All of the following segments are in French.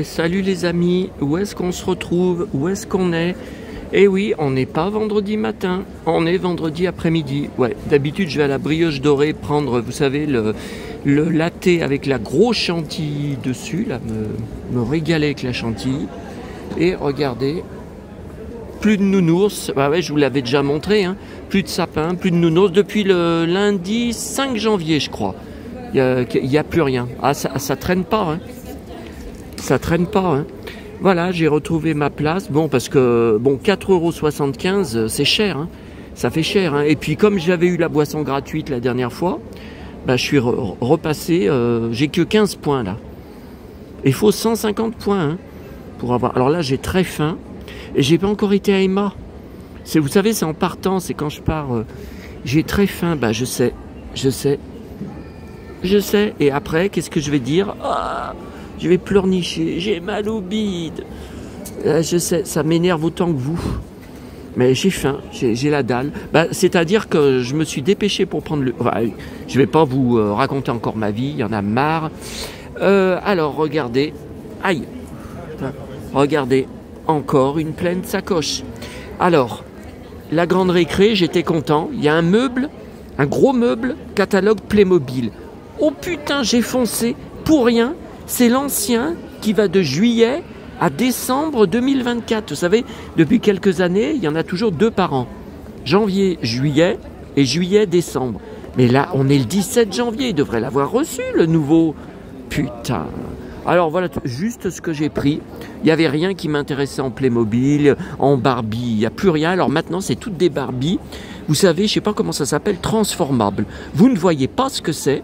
Salut les amis, où est-ce qu'on se retrouve? Où est-ce qu'on est? Eh oui, on n'est pas vendredi matin, on est vendredi après-midi. Ouais, d'habitude je vais à la Brioche Dorée prendre, vous savez, le latte avec la grosse chantilly dessus, là, me régaler avec la chantilly. Et regardez, plus de nounours, bah ouais, je vous l'avais déjà montré, hein. Plus de sapins, plus de nounours depuis le lundi 5 janvier je crois. Il n'y a plus rien. Ah, ça traîne pas, hein. Ça traîne pas, hein. Voilà, j'ai retrouvé ma place. Bon, parce que, bon, 4,75 €, c'est cher, hein. Ça fait cher, hein. Et puis, comme j'avais eu la boisson gratuite la dernière fois, bah, je suis repassé, j'ai que 15 points, là. Il faut 150 points, hein, pour avoir... Alors là, j'ai très faim. Et j'ai pas encore été à Emma. Vous savez, c'est en partant, c'est quand je pars. J'ai très faim, bah, je sais. Et après, qu'est-ce que je vais dire? Ah, je vais pleurnicher, j'ai mal au bide. Je sais, ça m'énerve autant que vous. Mais j'ai faim, j'ai la dalle. Bah, c'est-à-dire que je me suis dépêché pour prendre le... Enfin, je vais pas vous raconter encore ma vie, il y en a marre. Alors, regardez. Aïe. Regardez, encore une pleine sacoche. Alors, la grande récré, j'étais content. Il y a un meuble, un gros meuble, catalogue Playmobil. Oh putain, j'ai foncé pour rien. C'est l'ancien qui va de juillet à décembre 2024. Vous savez, depuis quelques années, il y en a toujours 2 par an. Janvier, juillet et juillet, décembre. Mais là, on est le 17 janvier. Il devrait l'avoir reçu, le nouveau. Putain. Alors voilà, juste ce que j'ai pris. Il n'y avait rien qui m'intéressait en Playmobil, en Barbie. Il n'y a plus rien. Alors maintenant, c'est toutes des Barbie. Vous savez, je ne sais pas comment ça s'appelle, transformables. Vous ne voyez pas ce que c'est.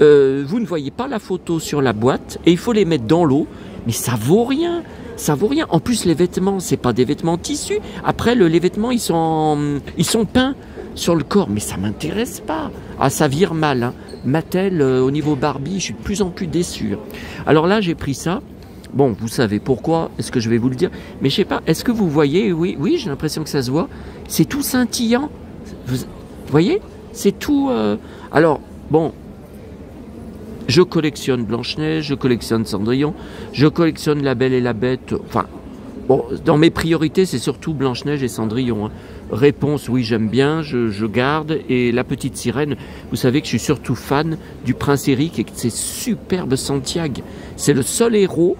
Vous ne voyez pas la photo sur la boîte et il faut les mettre dans l'eau, mais ça vaut rien, ça vaut rien. En plus les vêtements, c'est pas des vêtements tissus. Après les vêtements ils sont peints sur le corps, mais ça m'intéresse pas. Ah, ça vire mal, hein. Mattel au niveau Barbie, je suis de plus en plus déçu. Alors là j'ai pris ça. Bon, vous savez pourquoi, est-ce que je vais vous le dire? Mais je sais pas, est-ce que vous voyez? Oui, j'ai l'impression que ça se voit. C'est tout scintillant. Vous voyez? C'est tout. Alors bon. Je collectionne Blanche-Neige, je collectionne Cendrillon, je collectionne La Belle et la Bête. Enfin, bon, dans mes priorités, c'est surtout Blanche-Neige et Cendrillon, hein. Réponse, oui, j'aime bien, je garde. Et La Petite Sirène, vous savez que je suis surtout fan du Prince Eric et que c'est superbe Santiago. C'est le seul héros,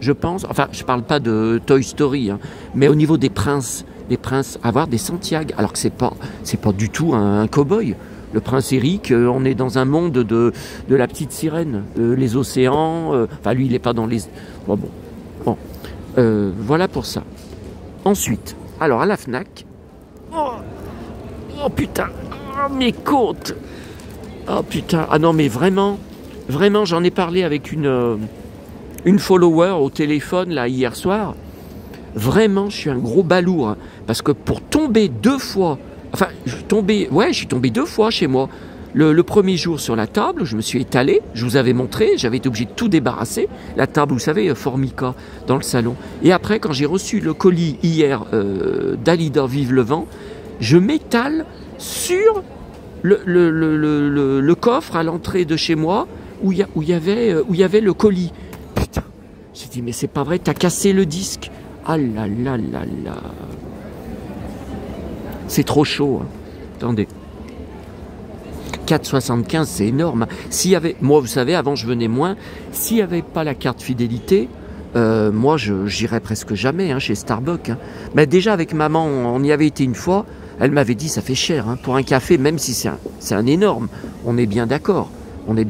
je pense, enfin, je parle pas de Toy Story, hein, mais au niveau des princes, avoir des Santiago, alors que c'est pas du tout un cow-boy. Le Prince Eric, on est dans un monde de la petite sirène, les océans, enfin lui il n'est pas dans les... Bon. Voilà pour ça. Ensuite, alors à la FNAC, oh putain, oh, mes côtes, oh putain, ah non mais vraiment, j'en ai parlé avec une follower au téléphone là hier soir, vraiment je suis un gros balourd, hein, parce que pour tomber 2 fois... Enfin, je suis tombé 2 fois chez moi. Le premier jour sur la table, je me suis étalé, je vous avais montré, j'avais été obligé de tout débarrasser. La table, vous savez, Formica, dans le salon. Et après, quand j'ai reçu le colis hier d'Alida Vive le Vent, je m'étale sur le coffre à l'entrée de chez moi où il y avait le colis. Putain, j'ai dit, mais c'est pas vrai, t'as cassé le disque. Ah là là là là. C'est trop chaud, hein. Attendez. 4,75, c'est énorme. S'il y avait, moi, vous savez, avant je venais moins. S'il n'y avait pas la carte fidélité, moi, j'irais presque jamais, hein, chez Starbucks, hein. Mais déjà avec maman, on y avait été une fois. Elle m'avait dit, ça fait cher, hein, pour un café, même si c'est un énorme. On est bien d'accord. Mais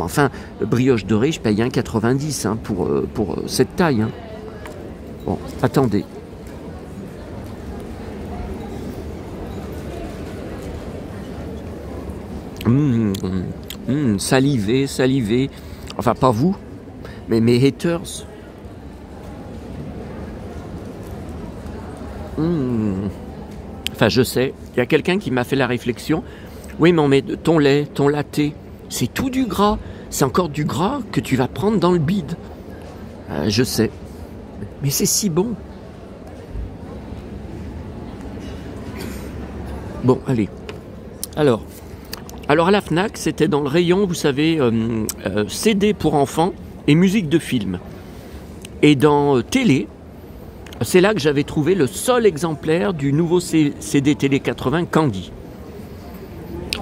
enfin, Brioche Dorée, je paye 1,90, hein, pour cette taille, hein. Bon, attendez. Salivé. Enfin, pas vous, mais mes haters. Enfin, je sais, il y a quelqu'un qui m'a fait la réflexion. Oui, mais ton lait, ton latte, c'est tout du gras. C'est encore du gras que tu vas prendre dans le bide. Je sais. Mais c'est si bon. Bon, allez. Alors à la FNAC, c'était dans le rayon, vous savez, CD pour enfants. et musique de film. Et dans télé, c'est là que j'avais trouvé le seul exemplaire du nouveau CD Télé 80 Candy.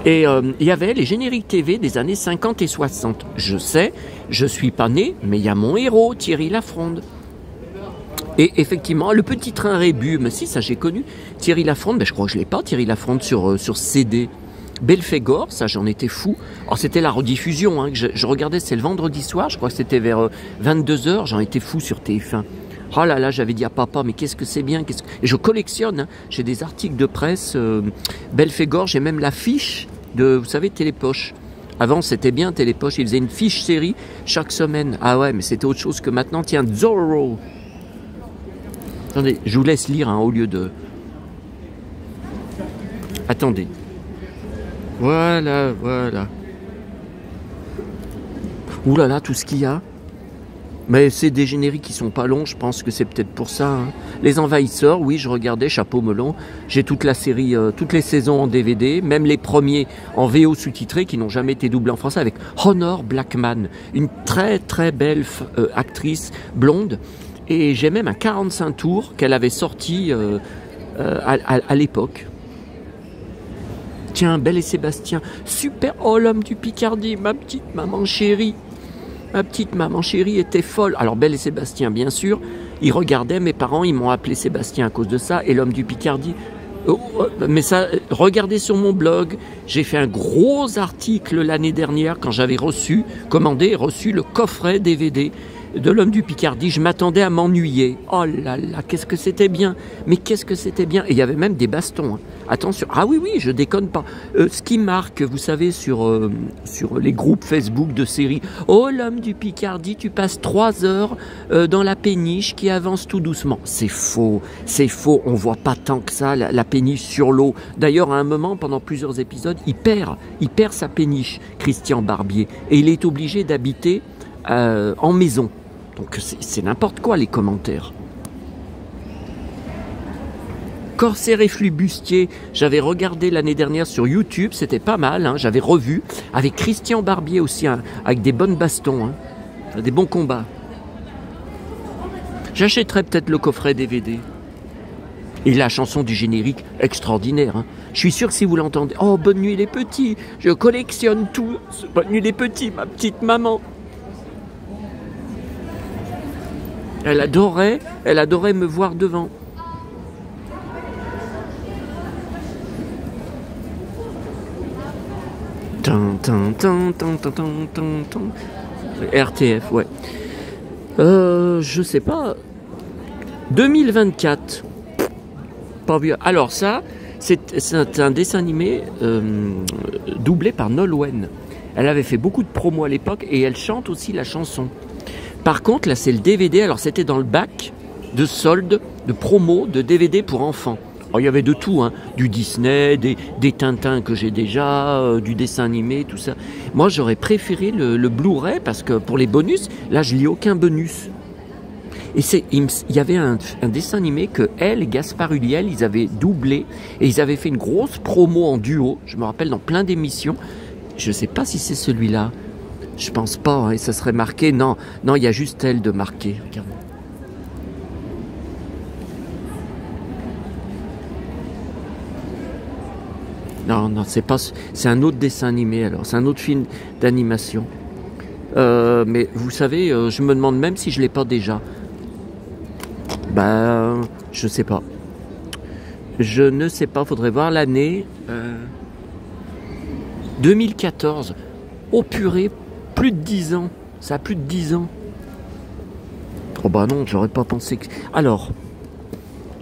Et il y avait les génériques TV des années 50 et 60. Je sais, je suis pas né, mais il y a mon héros, Thierry Lafronde. Et effectivement, le petit train Rébus, mais si, ça j'ai connu. Thierry Lafronde, ben, je crois que je l'ai pas, Thierry Lafronde sur CD. Belphégor, ça j'en étais fou. Alors c'était la rediffusion, hein, que je regardais, c'est le vendredi soir, je crois que c'était vers 22h, j'en étais fou sur TF1. Oh là là, j'avais dit à papa, mais qu'est-ce que c'est bien, Et je collectionne, hein, j'ai des articles de presse, Belphégor, j'ai même la fiche de, vous savez, Télépoche. Avant c'était bien Télépoche, ils faisaient une fiche série chaque semaine. Ah ouais, mais c'était autre chose que maintenant, tiens, Zorro. Attendez, je vous laisse lire, hein, au lieu de... Attendez. Voilà, voilà. Ouh là là, tout ce qu'il y a. Mais c'est des génériques qui sont pas longs, je pense que c'est peut-être pour ça. Hein. Les Envahisseurs, oui, je regardais, chapeau melon. J'ai toute la série, toutes les saisons en DVD, même les premiers en VO sous-titrés qui n'ont jamais été doublés en français, avec Honor Blackman, une très très belle actrice blonde. Et j'ai même un 45 tours qu'elle avait sorti à l'époque. Tiens, Belle et Sébastien, super, oh l'homme du Picardie, ma petite maman chérie. Ma petite maman chérie était folle. Alors Belle et Sébastien, bien sûr, ils regardaient, mes parents, ils m'ont appelé Sébastien à cause de ça, et l'homme du Picardie. Mais ça, regardez sur mon blog, j'ai fait un gros article l'année dernière quand j'avais commandé et reçu le coffret DVD de l'homme du Picardie. Je m'attendais à m'ennuyer. Oh là là, qu'est-ce que c'était bien. Mais qu'est-ce que c'était bien. Et il y avait même des bastons. Hein. Attention. Ah oui, oui, je déconne pas. Ce qui marque, vous savez, sur les groupes Facebook de séries. Oh, l'homme du Picardie, tu passes 3 heures dans la péniche qui avance tout doucement. C'est faux. C'est faux. On voit pas tant que ça, la péniche sur l'eau. D'ailleurs, à un moment, pendant plusieurs épisodes, il perd sa péniche, Christian Barbier. Et il est obligé d'habiter en maison. Donc c'est n'importe quoi les commentaires. Corsaire et Flibustier, j'avais regardé l'année dernière sur YouTube, c'était pas mal, hein, j'avais revu, avec Christian Barbier aussi, hein, avec des bonnes bastons, hein, des bons combats. J'achèterais peut-être le coffret DVD. Et la chanson du générique, extraordinaire. Hein. Je suis sûr que si vous l'entendez, oh, bonne nuit les petits, je collectionne tout, bonne nuit les petits, ma petite maman. Elle adorait me voir devant. RTF, ouais. Je sais pas. 2024. Pas vieux. Alors ça, c'est un dessin animé doublé par Nolwenn. Elle avait fait beaucoup de promos à l'époque et elle chante aussi la chanson. Par contre, là, c'est le DVD. Alors, c'était dans le bac de solde, de promo, de DVD pour enfants. Alors, il y avait de tout, hein. Du Disney, des Tintins que j'ai déjà, du dessin animé, tout ça. Moi, j'aurais préféré le Blu-ray parce que pour les bonus, là, je lis aucun bonus. Et il y avait un dessin animé que elle et Gaspard Ulliel, ils avaient doublé et ils avaient fait une grosse promo en duo. Je me rappelle dans plein d'émissions. Je ne sais pas si c'est celui-là. Je pense pas, hein, et ça serait marqué. Non, il y a juste elle de marqué. Regardez. Non, c'est pas. C'est un autre dessin animé alors. C'est un autre film d'animation. Mais vous savez, je me demande même si je l'ai pas déjà. Je sais pas. Je ne sais pas. Faudrait voir l'année. 2014. Oh purée. Plus de 10 ans. Ça a plus de 10 ans. Oh bah non, j'aurais pas pensé que... Alors,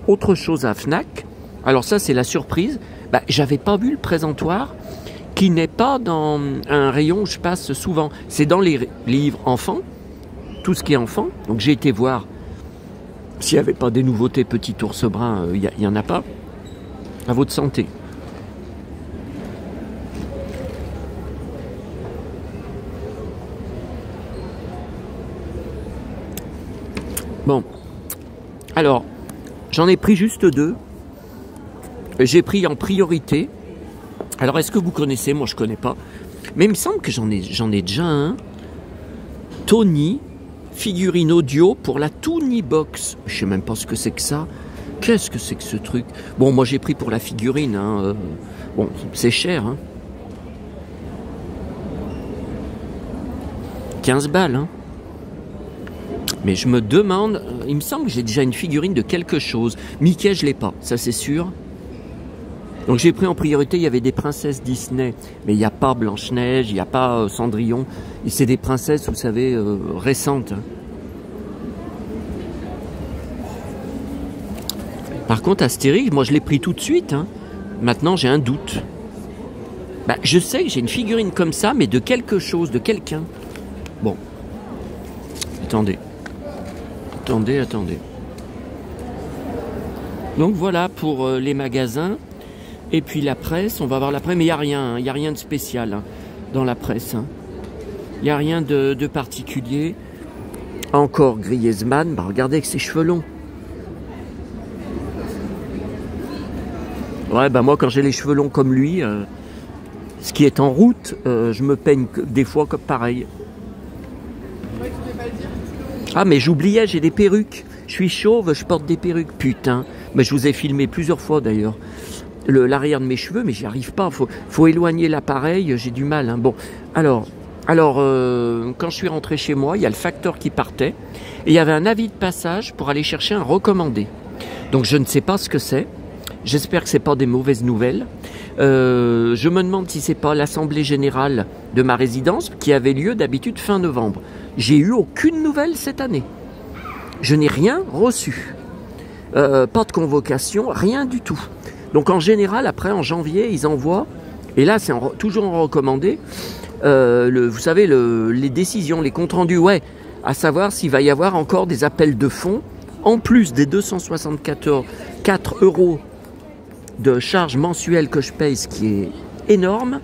autre chose à Fnac. Alors ça, c'est la surprise. J'avais pas vu le présentoir qui n'est pas dans un rayon où je passe souvent. C'est dans les livres enfants. Tout ce qui est enfant. Donc j'ai été voir s'il n'y avait pas des nouveautés Petit Ours Brun. Il n'y en a pas. À votre santé. Bon, alors, j'en ai pris juste 2. J'ai pris en priorité. Alors, est-ce que vous connaissez? Moi, je ne connais pas. Mais il me semble que j'en ai déjà un. Tony, figurine audio pour la Toonibox. Je sais même pas ce que c'est que ça. Qu'est-ce que c'est que ce truc? Bon, moi j'ai pris pour la figurine. Hein. Bon, c'est cher. Hein. 15 balles. Hein. Mais je me demande, il me semble que j'ai déjà une figurine de quelque chose. Mickey, je l'ai pas, ça c'est sûr. Donc j'ai pris en priorité, il y avait des princesses Disney. Mais il n'y a pas Blanche-Neige, il n'y a pas Cendrillon. Et c'est des princesses, vous savez, récentes. Par contre, Astérix, moi je l'ai pris tout de suite. Hein. Maintenant, j'ai un doute. Bah, je sais que j'ai une figurine comme ça, mais de quelque chose, de quelqu'un. Bon. Attendez. Attendez. Donc voilà pour les magasins. Et puis la presse, on va voir la presse, mais il n'y a rien. Hein, il n'y a rien de spécial hein, dans la presse. Hein. Il n'y a rien de particulier. Encore Griezmann. Bah, regardez avec ses cheveux longs. Ouais, bah moi quand j'ai les cheveux longs comme lui, ce qui est en route, je me peigne des fois comme pareil. Ah mais j'oubliais, j'ai des perruques. Je suis chauve, je porte des perruques. Putain, mais je vous ai filmé plusieurs fois d'ailleurs. L'arrière de mes cheveux, mais j'y arrive pas. Faut éloigner l'appareil, j'ai du mal. Hein. Bon, alors quand je suis rentré chez moi, il y a le facteur qui partait. Et il y avait un avis de passage pour aller chercher un recommandé. Donc je ne sais pas ce que c'est. J'espère que c'est pas des mauvaises nouvelles. Je me demande si c'est pas l'assemblée générale de ma résidence qui avait lieu d'habitude fin novembre. J'ai eu aucune nouvelle cette année. Je n'ai rien reçu. Pas de convocation, rien du tout. Donc en général, après en janvier, ils envoient, et là c'est toujours en recommandé, vous savez, les décisions, les comptes rendus, ouais, à savoir s'il va y avoir encore des appels de fonds, en plus des 264 € de charges mensuelles que je paye, ce qui est énorme,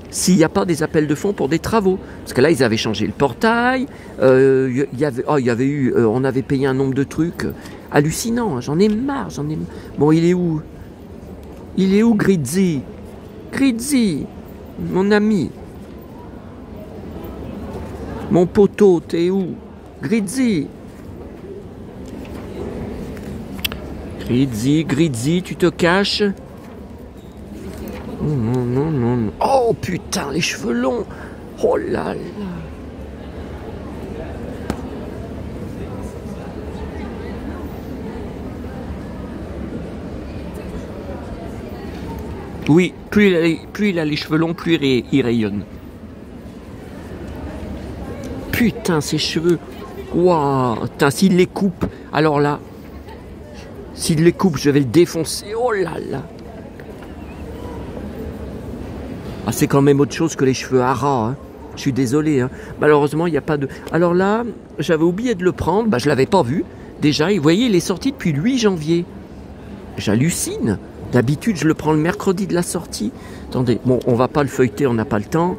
s'il n'y a pas des appels de fonds pour des travaux. Parce que là, ils avaient changé le portail, on avait payé un nombre de trucs hallucinant. J'en ai marre. Bon, il est où? Grizzy? Grizzy, mon ami. Mon poteau, t'es où? Grizzy. Grizzy, tu te caches? Non. Oh putain, les cheveux longs. Oh là là. Oui, plus il a les cheveux longs, plus il rayonne. Putain, ses cheveux. Waouh. Putain, s'il les coupe, alors là, s'il les coupe, je vais le défoncer. Oh là là. Ah, c'est quand même autre chose que les cheveux haras. Hein. Je suis désolé. Hein. Malheureusement, il n'y a pas de... Alors là, j'avais oublié de le prendre. Bah, je ne l'avais pas vu. Déjà, vous voyez, il est sorti depuis le 8 janvier. J'hallucine. D'habitude, je le prends le mercredi de la sortie. Attendez, bon, on va pas le feuilleter, on n'a pas le temps.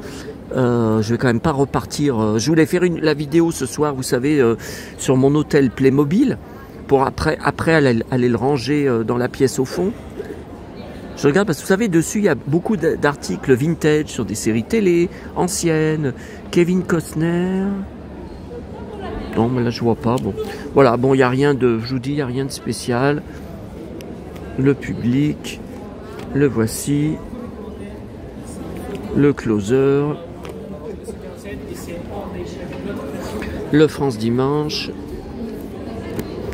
Je vais quand même pas repartir. Je voulais faire la vidéo ce soir, vous savez, sur mon hôtel Playmobil. Pour après aller le ranger dans la pièce au fond. Je regarde parce que vous savez, dessus, il y a beaucoup d'articles vintage sur des séries télé, anciennes, Kevin Costner. Non, mais là, je vois pas. Bon, voilà, bon, il n'y a rien de, je vous dis, il n'y a rien de spécial. Le public, le voici. Le closer. Le France Dimanche.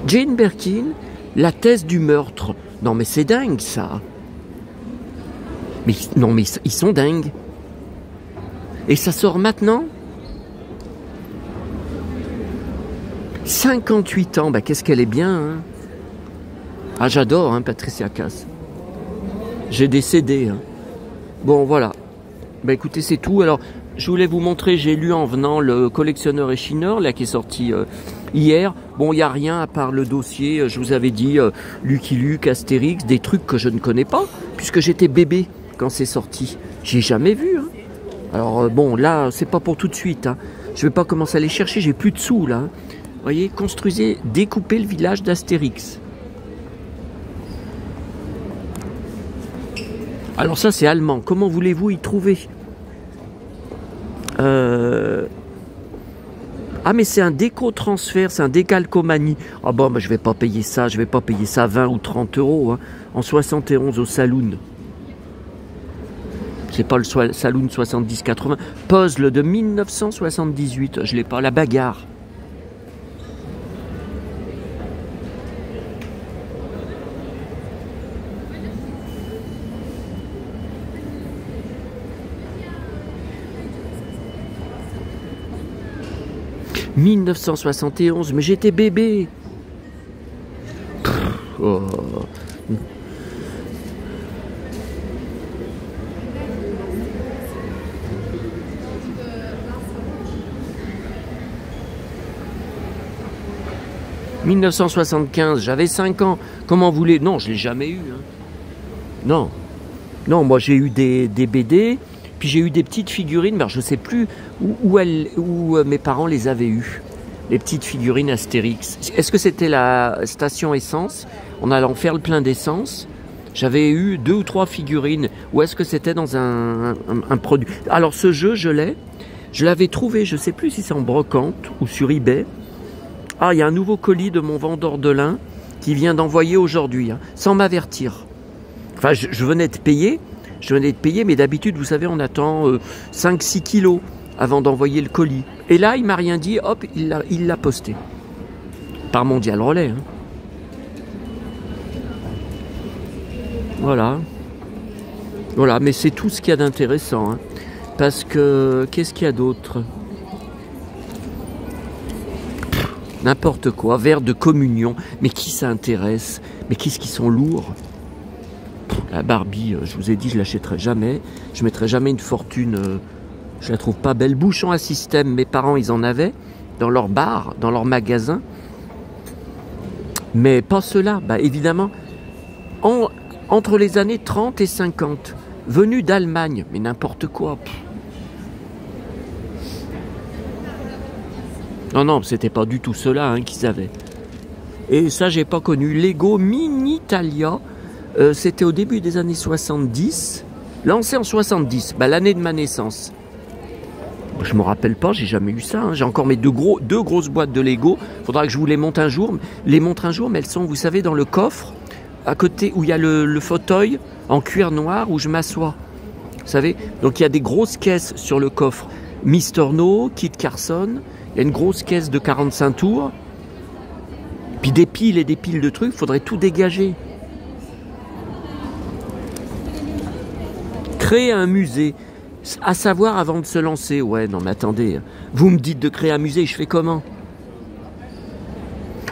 Jane Birkin, la thèse du meurtre. Non, mais c'est dingue, ça. Mais non, mais ils sont dingues. Et ça sort maintenant. 58 ans, bah qu'est-ce qu'elle est bien. Hein. Ah, j'adore, hein, Patricia Cass. J'ai des CD. Hein. Bon, voilà. Bah écoutez, c'est tout. Alors, je voulais vous montrer, j'ai lu en venant le Collectionneur et Chineur, là, qui est sorti hier. Bon, il n'y a rien à part le dossier, je vous avais dit, Lucky Luke, Astérix, des trucs que je ne connais pas, puisque j'étais bébé quand c'est sorti. J'ai jamais vu. Hein. Alors, bon, là, c'est pas pour tout de suite. Hein. Je vais pas commencer à les chercher, j'ai plus de sous, là. Hein. Vous voyez, construisez, découpez le village d'Astérix. Alors ça, c'est allemand. Comment voulez-vous y trouver Ah, mais c'est un déco-transfert, c'est un décalcomanie. Ah bon, bah, je vais pas payer ça, je vais pas payer ça 20 ou 30 euros, hein, en 71 au Saloon. C'est pas le Saloon 70-80. Puzzle de 1978, je l'ai pas, la bagarre. « 1971, mais j'étais bébé. » Oh. « 1975, j'avais 5 ans. Comment vous voulez? Non, je l'ai jamais eu. Hein. Non. Non, moi j'ai eu des BD, puis j'ai eu des petites figurines, mais je ne sais plus où mes parents les avaient eues. Les petites figurines Astérix. Est-ce que c'était la station essence? On allait en faire le plein d'essence. J'avais eu 2 ou 3 figurines. Ou est-ce que c'était dans un produit? Alors ce jeu, je l'avais trouvé, je ne sais plus si c'est en brocante ou sur eBay. Ah, il y a un nouveau colis de mon vendeur de lin qui vient d'envoyer aujourd'hui, hein, sans m'avertir. Enfin, je venais de payer, mais d'habitude, vous savez, on attend 5-6 kilos avant d'envoyer le colis. Et là, il m'a rien dit, hop, il l'a posté. Par Mondial Relais. Hein. Voilà. Voilà, mais c'est tout ce qu'il y a d'intéressant. Hein. Parce que, qu'est-ce qu'il y a d'autre? N'importe quoi, verre de communion. Mais qui ça intéresse? Mais qu'est-ce qu'ils sont lourds? La Barbie, je vous ai dit, je l'achèterai jamais. Je mettrai jamais une fortune. Je la trouve pas belle. Bouchon à système, mes parents, ils en avaient dans leur bar, dans leur magasin. Mais pas ceux-là. Bah, évidemment, entre les années 30 et 50, venus d'Allemagne. Mais n'importe quoi. Non, non, c'était pas du tout cela hein, qu'ils avaient. Et ça, j'ai pas connu. Lego Minitalia, c'était au début des années 70. Lancé en 70, bah, l'année de ma naissance. Je me rappelle pas, j'ai jamais eu ça. Hein. J'ai encore mes deux grosses boîtes de Lego. Faudra que je vous les monte un jour. Mais elles sont, vous savez, dans le coffre, à côté où il y a le fauteuil en cuir noir où je m'assois. Vous savez, donc il y a des grosses caisses sur le coffre. Mister No, Kit Carson. Il y a une grosse caisse de 45 tours. Puis des piles et des piles de trucs, il faudrait tout dégager. Créer un musée, à savoir avant de se lancer. Ouais, non mais attendez, vous me dites de créer un musée, je fais comment?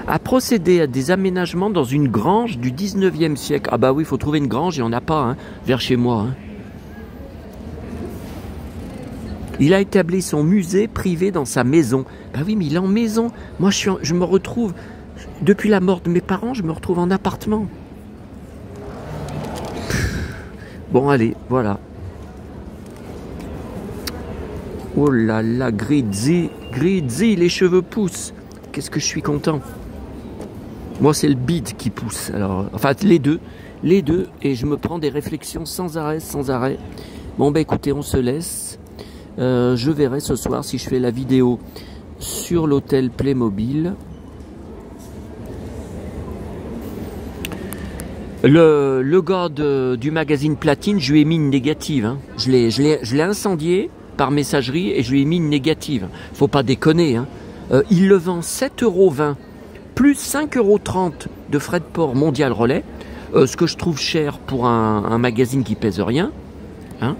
À procéder à des aménagements dans une grange du 19e siècle. Ah bah oui, il faut trouver une grange, il n'y en a pas, hein, vers chez moi. Hein. Il a établi son musée privé dans sa maison. Ben oui, mais il est en maison. Moi, je me retrouve, depuis la mort de mes parents, je me retrouve en appartement. Bon, allez, voilà. Oh là là, Grizzy, les cheveux poussent. Qu'est-ce que je suis content. Moi, c'est le bide qui pousse. Alors, enfin, les deux. Et je me prends des réflexions sans arrêt. Bon, ben écoutez, on se laisse. Je verrai ce soir si je fais la vidéo sur l'hôtel Playmobil. Le gars du magazine Platine, je lui ai mis une négative. Hein. Je l'ai incendié par messagerie et je lui ai mis une négative. Faut pas déconner. Hein. Il le vend 7,20 € plus 5,30 € de frais de port Mondial Relais. Ce que je trouve cher pour un magazine qui pèse rien. Hein.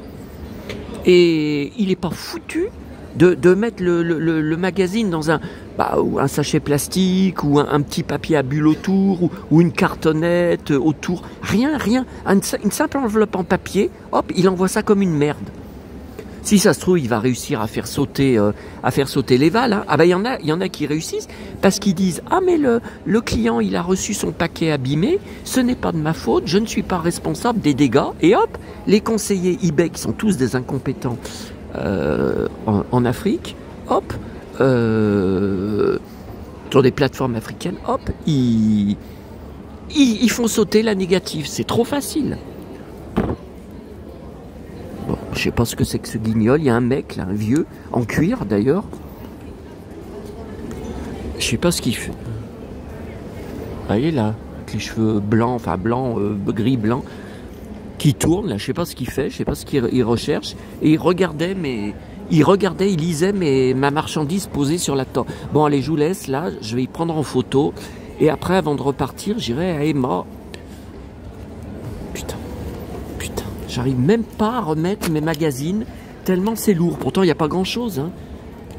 Et il n'est pas foutu de mettre le magazine dans un sachet plastique ou un petit papier à bulles autour ou une cartonnette autour. Rien. Une simple enveloppe en papier, hop, il envoie ça comme une merde. Si ça se trouve, il va réussir à faire sauter les valves. Hein. Ah ben il y en a qui réussissent parce qu'ils disent ah mais le client il a reçu son paquet abîmé, ce n'est pas de ma faute, je ne suis pas responsable des dégâts. Et hop, les conseillers eBay qui sont tous des incompétents en Afrique, hop, sur des plateformes africaines, hop, ils font sauter la négative. C'est trop facile. Bon, je sais pas ce que c'est que ce guignol. Il y a un mec, là, un vieux, en cuir d'ailleurs. Je sais pas ce qu'il fait. Vous voyez là, avec les cheveux blancs, enfin blancs, gris blanc, qui tourne là, je sais pas ce qu'il fait, je sais pas ce qu'il recherche. Et il regardait, il lisait ma marchandise posée sur la table. Bon allez, je vous laisse là, je vais y prendre en photo. Et après, avant de repartir, j'irai à Emma. Putain, j'arrive même pas à remettre mes magazines, tellement c'est lourd. Pourtant, il n'y a pas grand chose, hein.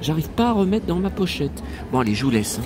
J'arrive pas à remettre dans ma pochette. Bon allez, je vous laisse.